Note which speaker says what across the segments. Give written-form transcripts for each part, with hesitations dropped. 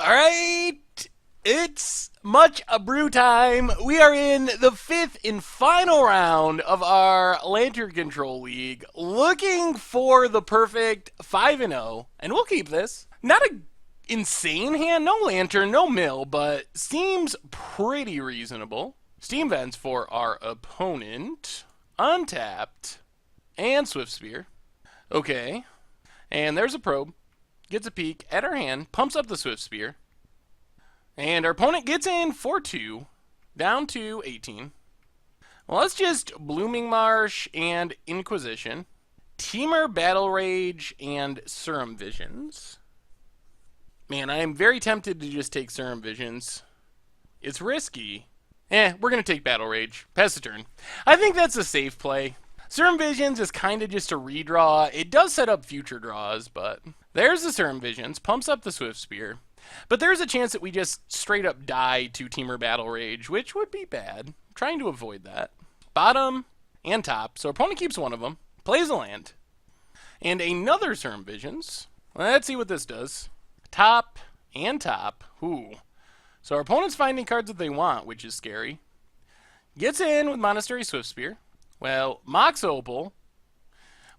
Speaker 1: All right, it's much Abrew time. We are in the fifth and final round of our Lantern Control League, looking for the perfect 5-0, and we'll keep this. Not a insane hand, no lantern, no mill, but seems pretty reasonable. Steam vents for our opponent, untapped, and Swift Spear. Okay, and there's a probe. Gets a peek at our hand, pumps up the Swift Spear, and our opponent gets in for 2, down to 18. Well, let's just Blooming Marsh and Inquisition, Teamer Battle Rage, and Serum Visions. Man, I am very tempted to just take Serum Visions. It's risky. We're going to take Battle Rage. Pass the turn. I think that's a safe play. Serum Visions is kind of just a redraw. It does set up future draws, but there's the Serum Visions, pumps up the Swift Spear. But there's a chance that we just straight up die to Teamer Battle Rage, which would be bad. I'm trying to avoid that. Bottom and top, so our opponent keeps one of them, plays a land. And another Serum Visions. Let's see what this does. Top and top. Ooh. So our opponent's finding cards that they want, which is scary. Gets in with Monastery Swift Spear. Well, Mox Opal.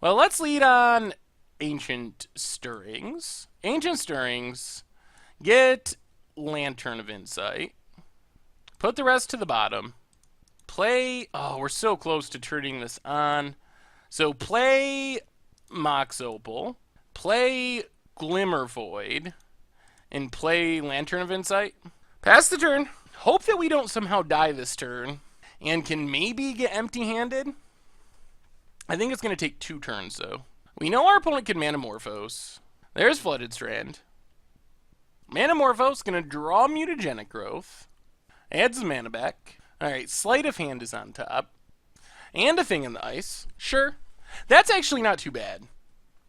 Speaker 1: Well, let's lead on Ancient Stirrings. Ancient Stirrings. Get Lantern of Insight. Put the rest to the bottom. Play. Oh, we're so close to turning this on. So play Mox Opal. Play Glimmer Void. And play Lantern of Insight. Pass the turn. Hope that we don't somehow die this turn. And can maybe get empty-handed. I think it's going to take 2 turns, though. We know our opponent can Manamorphose. There's Flooded Strand. Manamorphose going to draw Mutagenic Growth. Adds the mana back. Alright, Sleight of Hand is on top. And a Thing in the Ice. Sure. That's actually not too bad.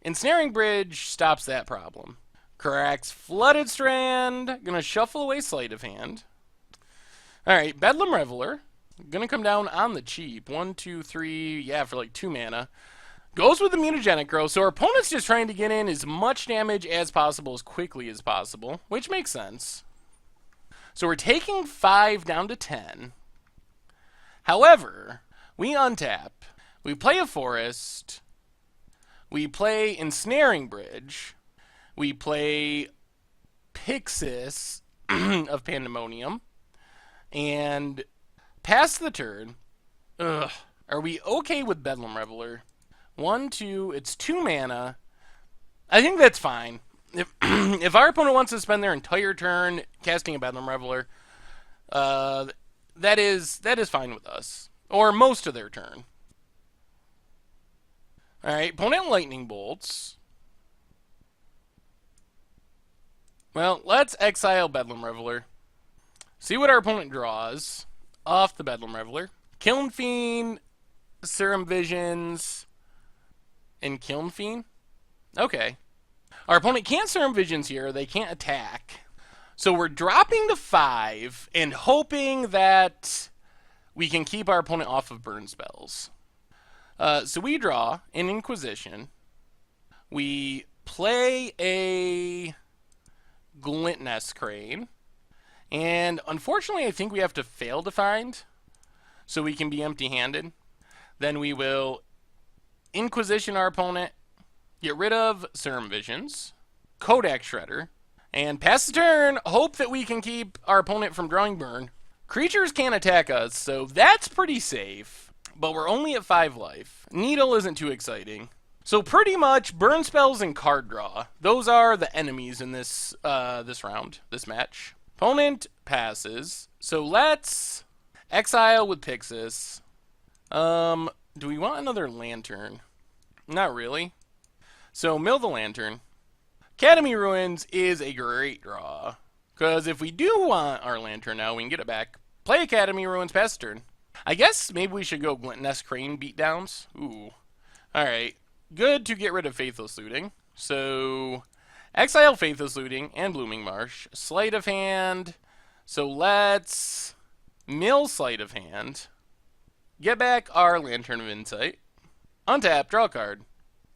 Speaker 1: Ensnaring Bridge stops that problem. Cracks Flooded Strand. Going to shuffle away Sleight of Hand. Alright, Bedlam Reveler. Gonna come down on the cheap. 1, 2, 3, yeah, for like 2 mana. Goes with the Mutagenic Growth, so our opponent's just trying to get in as much damage as possible as quickly as possible, which makes sense. So we're taking 5 down to 10. However, we untap. We play a Forest. We play Ensnaring Bridge. We play Pixis of Pandemonium. And pass the turn. Ugh. Are we okay with Bedlam Reveler? 1, 2, it's 2 mana. I think that's fine. If our opponent wants to spend their entire turn casting a Bedlam Reveler, that is fine with us. Or most of their turn. Alright, opponent Lightning Bolts. Well, let's exile Bedlam Reveler. See what our opponent draws off the Bedlam Reveler. Kiln Fiend, Serum Visions, and Kiln Fiend? Okay. Our opponent can't Serum Visions here. They can't attack. So we're dropping to 5 and hoping that we can keep our opponent off of burn spells. So we draw an Inquisition. We play a Glintnest Crane. And unfortunately, I think we have to fail to find so we can be empty-handed. Then we will Inquisition our opponent, get rid of Serum Visions, Kodak Shredder, and pass the turn. Hope that we can keep our opponent from drawing burn. Creatures can't attack us, so that's pretty safe. But we're only at 5 life. Needle isn't too exciting. So pretty much burn spells and card draw. Those are the enemies in this round, this match. Opponent passes. So let's exile with Pixis. Do we want another Lantern? Not really. So mill the Lantern. Academy Ruins is a great draw. Because if we do want our Lantern now, we can get it back. Play Academy Ruins, pass turn. I guess maybe we should go Glintnest Crane beatdowns. Ooh. Alright. Good to get rid of Faithless Looting. So exile Faithless Looting and Blooming Marsh. Sleight of Hand. So let's mill Sleight of Hand. Get back our Lantern of Insight. Untap, draw a card.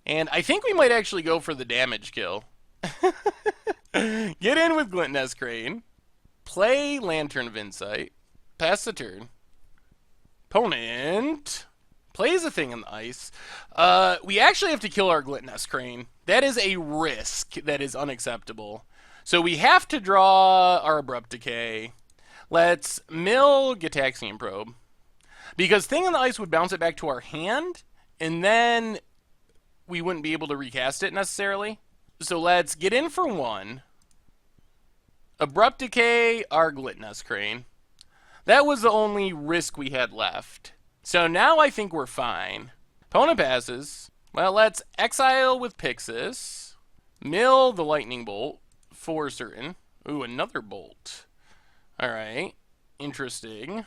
Speaker 1: And I think we might actually go for the damage kill. Get in with Glintnest Crane. Play Lantern of Insight. Pass the turn. Opponent plays a thing in the ice. We actually have to kill our Glintnest Crane. That is a risk that is unacceptable. So we have to draw our Abrupt Decay. Let's mill Gitaxian Probe. Because Thing in the Ice would bounce it back to our hand, and then we wouldn't be able to recast it necessarily. So let's get in for one. Abrupt Decay our Glintnest Crane. That was the only risk we had left. So now I think we're fine. Opponent passes. Well, let's exile with Pixis. Mill the Lightning Bolt for certain. Ooh, another bolt. Alright. Interesting.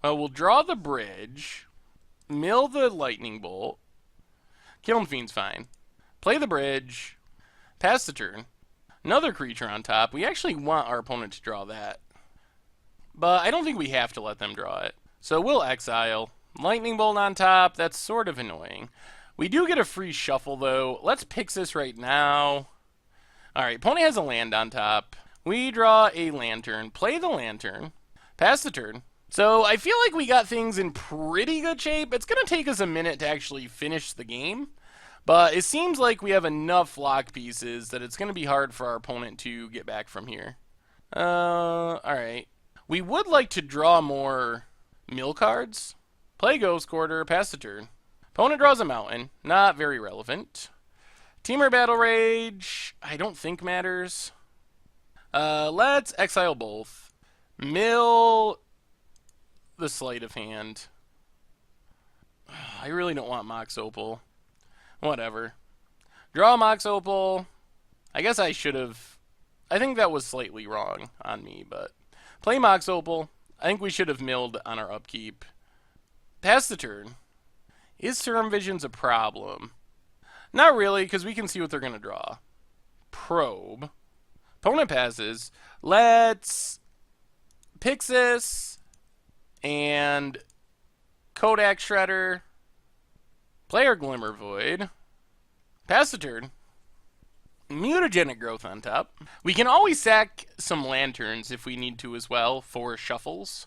Speaker 1: Well, we'll draw the bridge. Mill the Lightning Bolt. Kiln Fiend's fine. Play the bridge. Pass the turn. Another creature on top. We actually want our opponent to draw that. But I don't think we have to let them draw it. So we'll exile. Lightning Bolt on top. That's sort of annoying. We do get a free shuffle, though. Let's Pixis right now. Alright, opponent has a land on top. We draw a Lantern. Play the Lantern. Pass the turn. So I feel like we got things in pretty good shape. It's going to take us a minute to actually finish the game. But it seems like we have enough lock pieces that it's going to be hard for our opponent to get back from here. Alright. We would like to draw more mill cards. Play Ghost Quarter, pass the turn. Opponent draws a mountain. Not very relevant. Teamer Battle Rage, I don't think matters. Let's exile both. Mill the Sleight of Hand. I really don't want Mox Opal. Whatever. Draw Mox Opal. I guess I should have... I think that was slightly wrong on me, but... Play Mox Opal. I think we should have milled on our upkeep. Pass the turn. Is Serum Visions a problem? Not really, because we can see what they're going to draw. Probe. Opponent passes. Let's... Pixis. And... Kodak Shredder. Player Glimmer Void. Pass the turn. Mutagenic Growth on top. We can always sack some Lanterns if we need to as well for shuffles.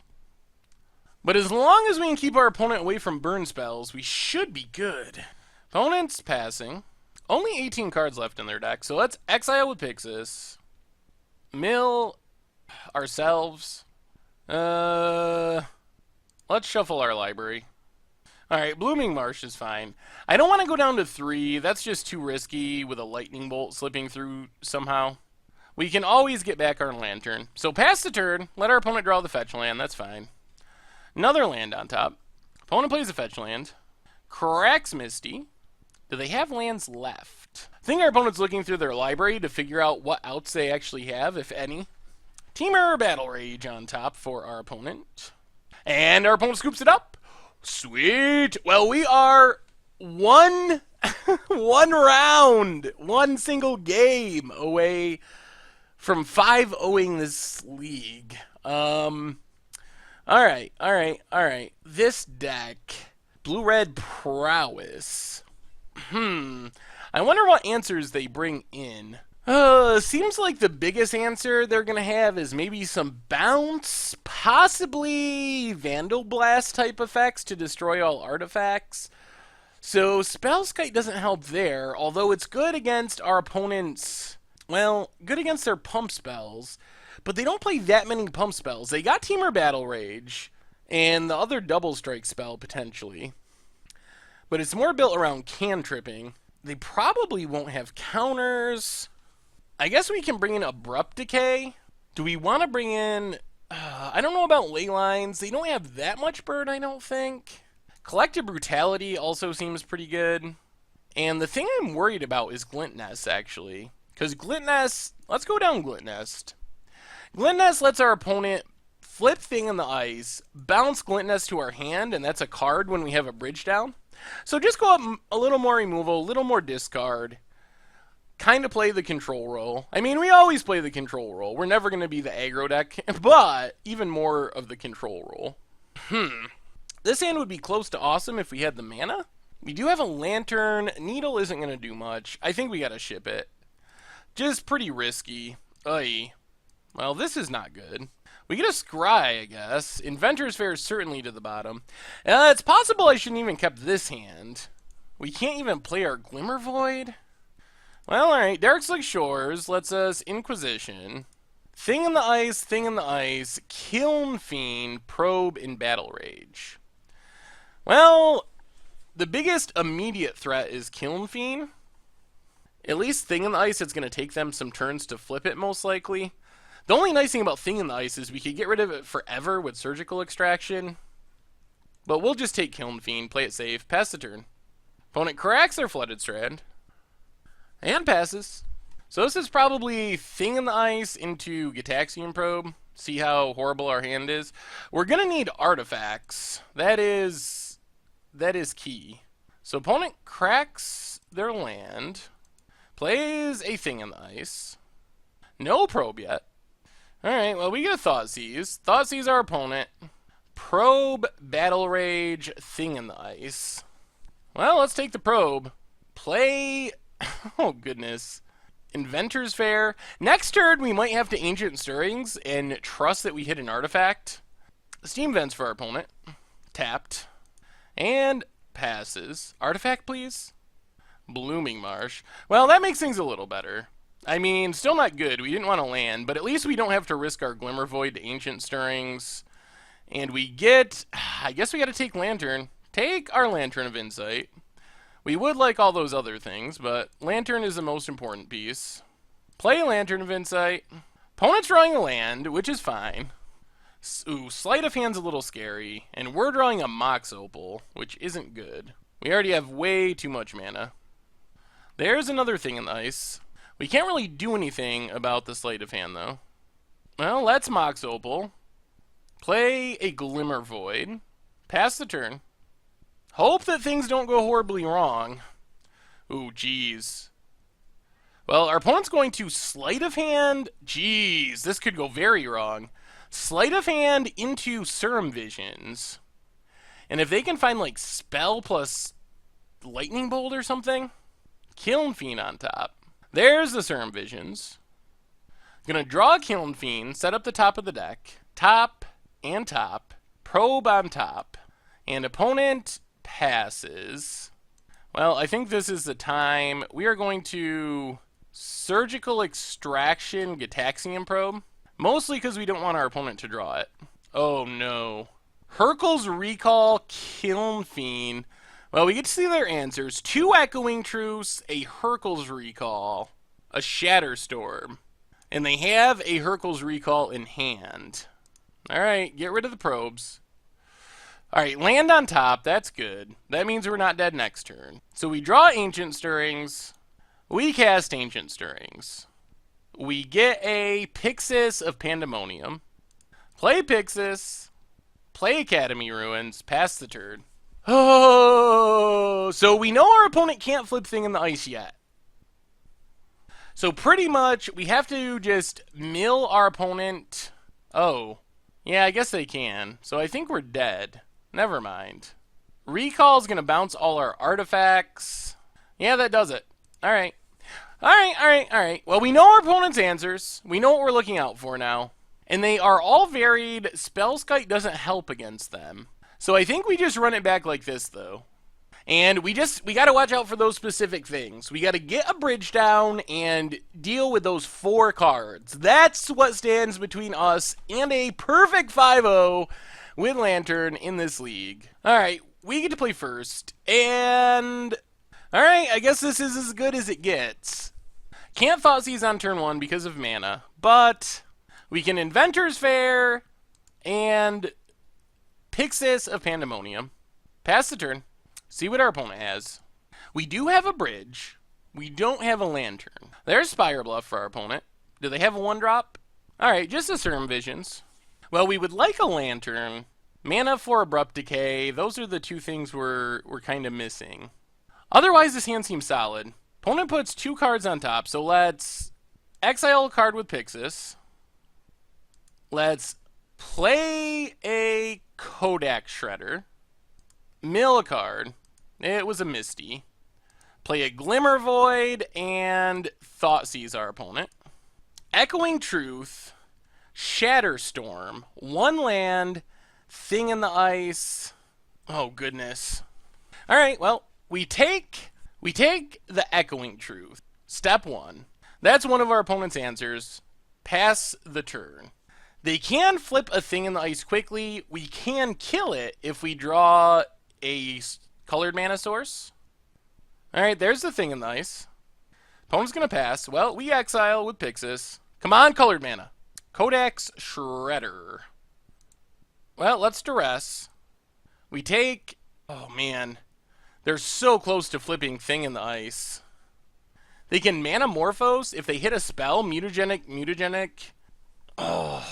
Speaker 1: But as long as we can keep our opponent away from burn spells, we should be good. Opponent's passing. Only 18 cards left in their deck, so let's exile with Pixis. Mill ourselves. Let's shuffle our library. Alright, Blooming Marsh is fine. I don't want to go down to 3. That's just too risky with a Lightning Bolt slipping through somehow. We can always get back our Lantern. So pass the turn. Let our opponent draw the fetch land. That's fine. Another land on top. Opponent plays a fetch land. Cracks Misty. Do they have lands left? I think our opponent's looking through their library to figure out what outs they actually have, if any. Teamer Battle Rage on top for our opponent. And our opponent scoops it up. Sweet. Well, we are one round, one single game away from 5-0ing this league. All right. This deck, Blue-Red Prowess. I wonder what answers they bring in. Seems like the biggest answer they're going to have is maybe some bounce, possibly Vandal Blast type effects to destroy all artifacts. So Spellskite doesn't help there, although it's good against our opponents, well, good against their pump spells, but they don't play that many pump spells. They got Teamer Battle Rage and the other Double Strike spell potentially, but it's more built around cantripping. They probably won't have counters. I guess we can bring in Abrupt Decay. Do we want to bring in... I don't know about Ley Lines. They don't have that much burn, I don't think. Collective Brutality also seems pretty good. And the thing I'm worried about is Glint Nest, actually. Because Glint Nest... Let's go down Glint Nest. Glint Nest lets our opponent flip Thing in the Ice, bounce Glint Nest to our hand, and that's a card when we have a bridge down. So just go up a little more removal, a little more discard. Kind of play the control role. I mean, we always play the control role. We're never going to be the aggro deck, but even more of the control role. This hand would be close to awesome if we had the mana. We do have a Lantern. Needle isn't going to do much. I think we got to ship it. Just pretty risky. Oy. Well, this is not good. We get a scry, I guess. Inventor's Fair is certainly to the bottom. It's possible I shouldn't even kept this hand. We can't even play our Glimmer Void? Well, alright. Darkslick Shores lets us Inquisition. Thing in the Ice, Kiln Fiend, Probe, and Battle Rage. Well, the biggest immediate threat is Kiln Fiend. At least Thing in the Ice, it's going to take them some turns to flip it, most likely. The only nice thing about Thing in the Ice is we could get rid of it forever with Surgical Extraction. But we'll just take Kiln Fiend, play it safe, pass the turn. Opponent cracks their Flooded Strand. And passes. So this is probably Thing in the Ice into Gitaxian Probe. See how horrible our hand is. We're going to need artifacts. That is key. So opponent cracks their land. Plays a Thing in the Ice. No probe yet. Alright, well, we get a Thoughtseize. Thoughtseize our opponent. Probe, Battle Rage, Thing in the Ice. Well, let's take the probe. Play... Oh, goodness. Inventor's Fair. Next turn, we might have to Ancient Stirrings and trust that we hit an artifact. Steam Vents for our opponent. Tapped. And passes. Artifact, please. Blooming Marsh. Well, that makes things a little better. I mean, still not good. We didn't want to land, but at least we don't have to risk our Glimmer Void to Ancient Stirrings. And we get... I guess we got to take Lantern. Take our Lantern of Insight. We would like all those other things, but Lantern is the most important piece. Play Lantern of Insight. Opponent's drawing a land, which is fine. Ooh, Sleight of Hand's a little scary. And we're drawing a Mox Opal, which isn't good. We already have way too much mana. There's another Thing in the Ice. We can't really do anything about the Sleight of Hand, though. Well, let's Mox Opal. Play a Glimmer Void. Pass the turn. Hope that things don't go horribly wrong. Ooh, jeez. Well, our opponent's going to Sleight of Hand. Jeez, this could go very wrong. Sleight of Hand into Serum Visions. And if they can find, like, Spell plus Lightning Bolt or something, Kiln Fiend on top. There's the Serum Visions. Gonna draw a Kiln Fiend, set up the top of the deck. Top and top. Probe on top. And opponent passes. Well, I think this is the time. We are going to Surgical Extraction Gitaxian Probe. Mostly because we don't want our opponent to draw it. Oh no. Hurkyl's Recall, Kiln Fiend. Well, we get to see their answers. 2 Echoing Truce, a Hurkyl's Recall, a Shatterstorm. And they have a Hurkyl's Recall in hand. Alright, get rid of the probes. Alright, land on top, that's good. That means we're not dead next turn. So we draw Ancient Stirrings. We cast Ancient Stirrings. We get a Pyxis of Pandemonium. Play Pyxis. Play Academy Ruins. Pass the turn. Oh, so we know our opponent can't flip Thing in the Ice yet. So pretty much we have to just mill our opponent. Oh, yeah, I guess they can. So I think we're dead. Never mind. Recall's going to bounce all our artifacts. Yeah, that does it. All right. All right. Well, we know our opponent's answers. We know what we're looking out for now. And they are all varied. Spellskite doesn't help against them. So I think we just run it back like this, though. And we got to watch out for those specific things. We got to get a bridge down and deal with those 4 cards. That's what stands between us and a perfect 5-0 with Lantern in this league. All right, we get to play first. And, all right, I guess this is as good as it gets. Can't Thoughtseize on turn 1 because of mana. But we can Inventor's Fair and Pyxis of Pandemonium. Pass the turn. See what our opponent has. We do have a bridge. We don't have a Lantern. There's Spire Bluff for our opponent. Do they have a 1-drop? Alright, just a Serum Visions. Well, we would like a Lantern. Mana for Abrupt Decay. Those are the 2 things we're kind of missing. Otherwise, this hand seems solid. Opponent puts 2 cards on top, so let's exile a card with Pyxis. Let's play a Kodak Shredder. Mill a card. It was a Misty. Play a Glimmer Void and Thoughtseize our opponent. Echoing Truth, Shatterstorm, 1 land, Thing in the Ice. Oh, goodness. All right, well, we take the Echoing Truth. Step 1. That's one of our opponent's answers. Pass the turn. They can flip a Thing in the Ice quickly. We can kill it if we draw a colored mana source. All right, there's the Thing in the Ice. Opponent's going to pass. Well, we exile with Pixis. Come on, colored mana. Codex Shredder. Well, let's duress. We take... Oh, man. They're so close to flipping Thing in the Ice. They can Manamorphose if they hit a spell. Mutagenic. Oh.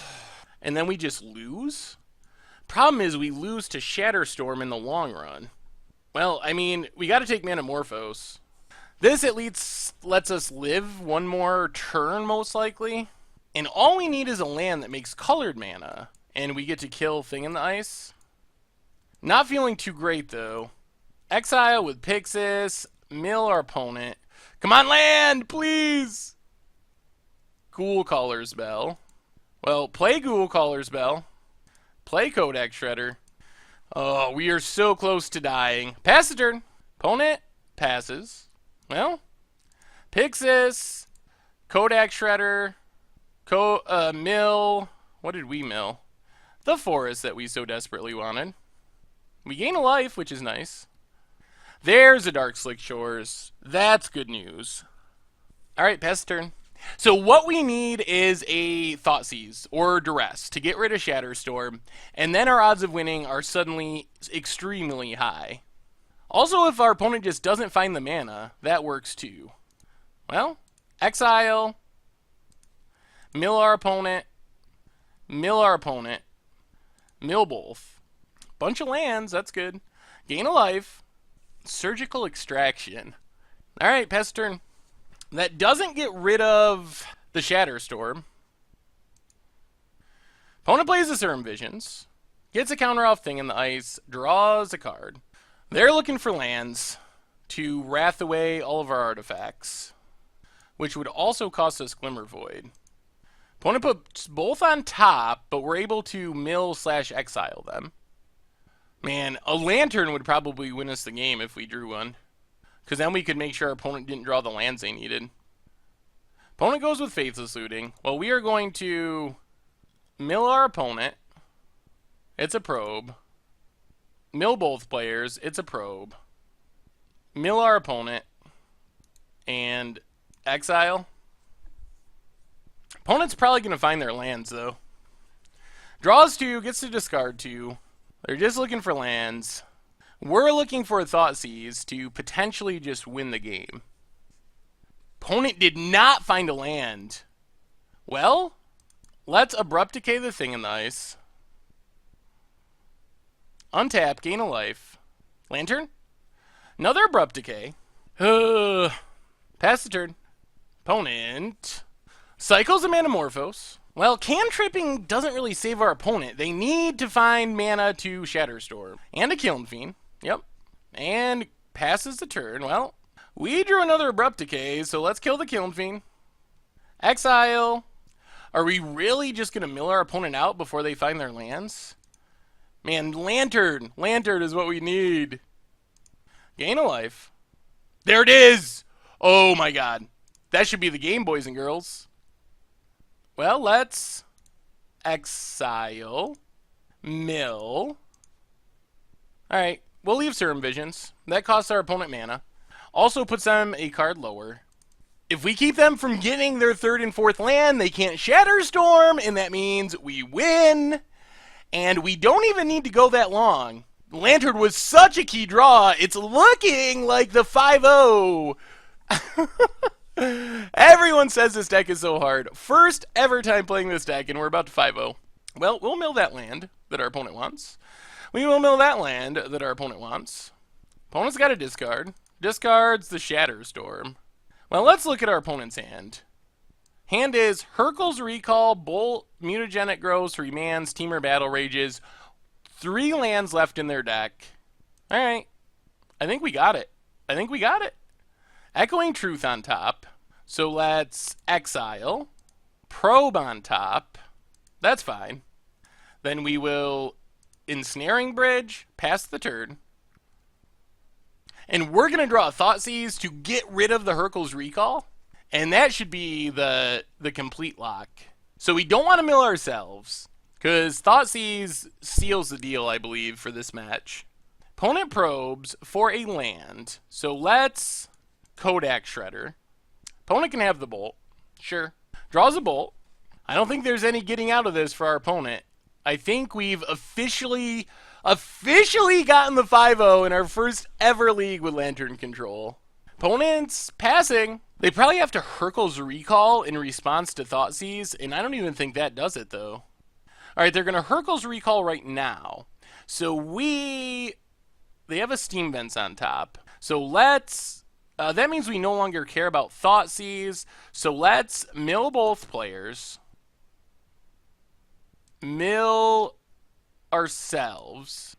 Speaker 1: And then we just lose? Problem is we lose to Shatterstorm in the long run. Well, I mean, we got to take Manamorphose. This at least lets us live one more turn, most likely. And all we need is a land that makes colored mana. And we get to kill Thing in the Ice. Not feeling too great, though. Exile with Pixis. Mill our opponent. Come on, land, please! Ghoul Caller's Bell. Well, play Ghoul Caller's Bell. Play Codex Shredder. Oh, we are so close to dying. Pass the turn. Opponent passes. Well, Pixis, Codex Shredder, mill. What did we mill? The forest that we so desperately wanted. We gain a life, which is nice. There's a Dark Slick Shores. That's good news. All right, pass the turn. So what we need is a Thoughtseize or Duress to get rid of Shatterstorm, and then our odds of winning are suddenly extremely high. Also, if our opponent just doesn't find the mana, that works too. Well, exile, mill our opponent, mill both. Bunch of lands, that's good. Gain a life. Surgical Extraction. All right, pass turn. That doesn't get rid of the Shatterstorm. Opponent plays the Serum Visions. Gets a counter off Thing in the Ice. Draws a card. They're looking for lands to wrath away all of our artifacts, which would also cost us Glimmer Void. Opponent puts both on top, but we're able to mill/exile them. Man, a Lantern would probably win us the game if we drew one, because then we could make sure our opponent didn't draw the lands they needed. Opponent goes with Faithless Looting. Well, we are going to mill our opponent. It's a probe. Mill both players. It's a probe. Mill our opponent. And exile. Opponent's probably going to find their lands, though. Draws 2, gets to discard 2. They're just looking for lands. We're looking for a Thoughtseize to potentially just win the game. Opponent did not find a land. Well, let's Abrupt Decay the Thing in the Ice. Untap, gain a life. Lantern. Another Abrupt Decay. Pass the turn. Opponent cycles a Manamorphose. Well, cantripping doesn't really save our opponent. They need to find mana to Shatterstorm. And a Kiln Fiend. Yep. And passes the turn. Well, we drew another Abrupt Decay, so let's kill the Kiln Fiend. Exile. Are we really just going to mill our opponent out before they find their lands? Man, Lantern. Lantern is what we need. Gain a life. There it is! Oh my god. That should be the game, boys and girls. Well, let's exile. Mill. Alright, we'll leave Serum Visions. That costs our opponent mana. Also puts them a card lower. If we keep them from getting their 3rd and 4th land, they can't Shatterstorm, and that means we win. And we don't even need to go that long. Lantern was such a key draw, it's looking like the 5-0. Everyone says this deck is so hard. First ever time playing this deck, and we're about to 5-0. Well, we'll mill that land that our opponent wants. We will mill that land that our opponent wants. Opponent's got a discard. Discards the Shatterstorm. Well, let's look at our opponent's hand. Hand is Hurkyl's Recall, Bolt, Mutagenic Growth, Remands, Teamer Battle Rages. 3 lands left in their deck. Alright. I think we got it. Echoing Truth on top. So let's exile. Probe on top. That's fine. Then we will Ensnaring Bridge, pass the turn. And we're going to draw a Thoughtseize to get rid of the Hurkyl's Recall. And that should be the complete lock. So we don't want to mill ourselves, because Thoughtseize seals the deal, I believe, for this match. Opponent probes for a land. So let's Kodak Shredder. Opponent can have the bolt. Sure. Draws a bolt. I don't think there's any getting out of this for our opponent. I think we've officially gotten the 5-0 in our first ever league with Lantern Control. Opponent's passing. They probably have to Hurkyl's Recall in response to Thoughtseize, and I don't even think that does it, though. Alright, they're going to Hurkyl's Recall right now. So they have a Steam Vents on top. So let's... that means we no longer care about Thoughtseize. So let's mill both players. Mill ourselves.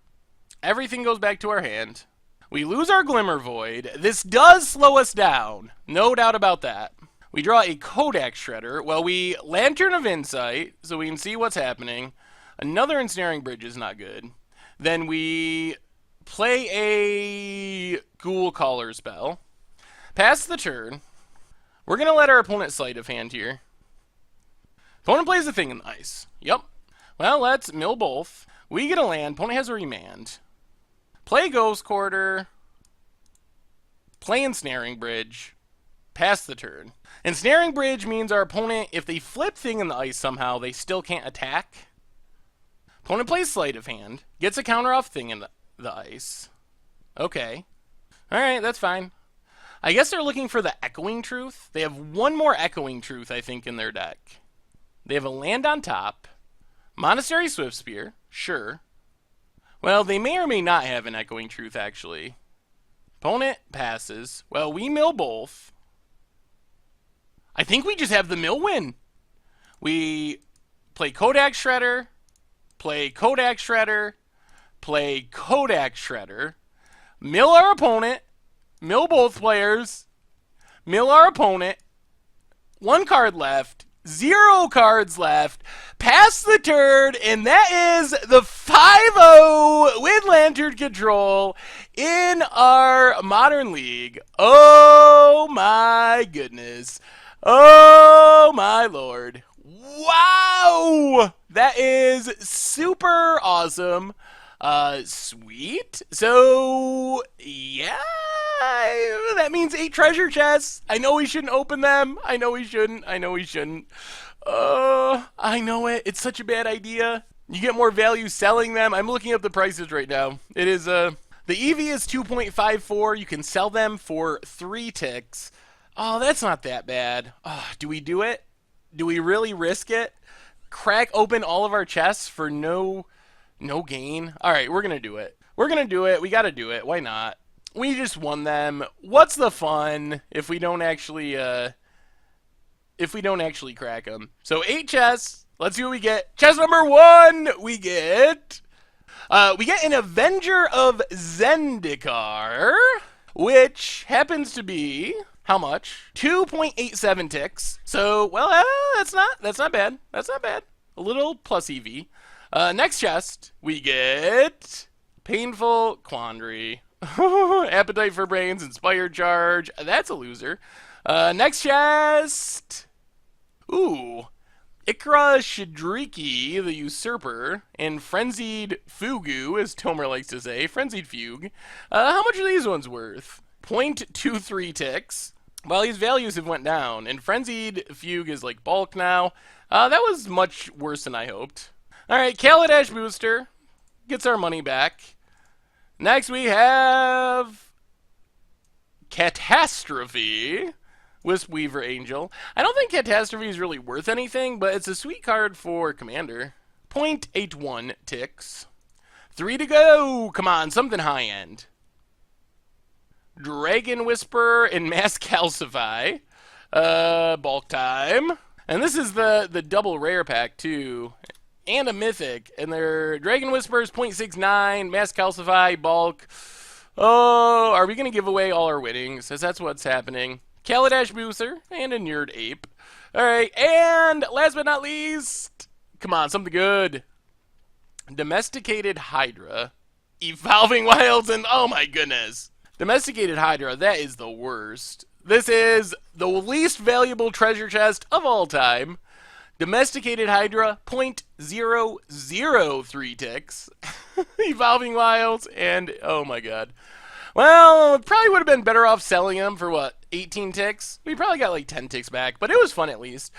Speaker 1: Everything goes back to our hand. We lose our Glimmer Void. This does slow us down. No doubt about that. We draw a Kodak Shredder. Well, we Lantern of Insight, so we can see what's happening. Another Ensnaring Bridge is not good. Then we play a Ghoul Caller spell. Pass the turn. We're going to let our opponent sleight of hand here. Opponent plays a thing in the ice. Yep. Well, let's mill both. We get a land. Opponent has a remand. Play Ghost Quarter. Play Ensnaring Bridge. Pass the turn. Ensnaring Bridge means our opponent, if they flip thing in the ice somehow, they still can't attack. Opponent plays Sleight of Hand. Gets a counter off thing in the ice. Okay. Alright, that's fine. I guess they're looking for the Echoing Truth. They have one more Echoing Truth, I think, in their deck. They have a land on top. Monastery Swiftspear. Sure. Well, they may or may not have an Echoing Truth, actually. Opponent passes. Well, we mill both. I think we just have the mill win. We play Kodak Shredder, play Kodak Shredder, play Kodak Shredder, mill our opponent, mill both players, mill our opponent, 1 card left, 0 cards left, pass the turn, and that is the 5-0 with Lantern Control in our Modern League. Oh my goodness. Oh my lord. Wow! That is super awesome. Sweet. So, yeah, that means 8 treasure chests. I know we shouldn't open them. I know we shouldn't. I know it. It's such a bad idea. You get more value selling them. I'm looking up the prices right now. It is, the EV is 2.54. You can sell them for 3 ticks. Oh, that's not that bad. Oh, do we do it? Do we really risk it? Crack open all of our chests for no gain? All we're going to do it. We're going to do it. We got to do it. Why not? We just won them. What's the fun if we don't actually crack them? So 8 chests. Let's see what we get. Chest number 1, we get an Avenger of Zendikar, which happens to be how much? 2.87 ticks. So, well, that's not bad. That's not bad. A little plus EV. Next chest, we get Painful Quandary. Appetite for Brains, Inspired Charge. That's a loser. Next chest. Ooh. Ikra Shidriki, the Usurper, and Frenzied Fugu, as Tomer likes to say. Frenzied Fugue. How much are these ones worth? 0.23 ticks. Well, these values have went down, and Frenzied Fugue is like bulk now. That was much worse than I hoped. Alright, Kaladesh Booster gets our money back. Next we have Catastrophe, Wisp Weaver Angel. I don't think Catastrophe is really worth anything, but it's a sweet card for Commander. 0.81 ticks. 3 to go! Come on, something high-end. Dragon Whisper and Mass Calcify. Bulk time. And this is the double rare pack, too. And a mythic. And their Dragon Whisper is 0.69, Mass Calcify, bulk. Oh, are we going to give away all our winnings? As that's what's happening. Kaladesh Booster and a Nerd Ape. All right, and last but not least, come on, something good. Domesticated Hydra, Evolving Wilds, and oh my goodness. Domesticated Hydra, that is the worst. This is the least valuable treasure chest of all time. Domesticated Hydra, 0.003 ticks. Evolving Wilds, and oh my god. Well, probably would have been better off selling them for what, 18 ticks? We probably got like 10 ticks back, but it was fun at least.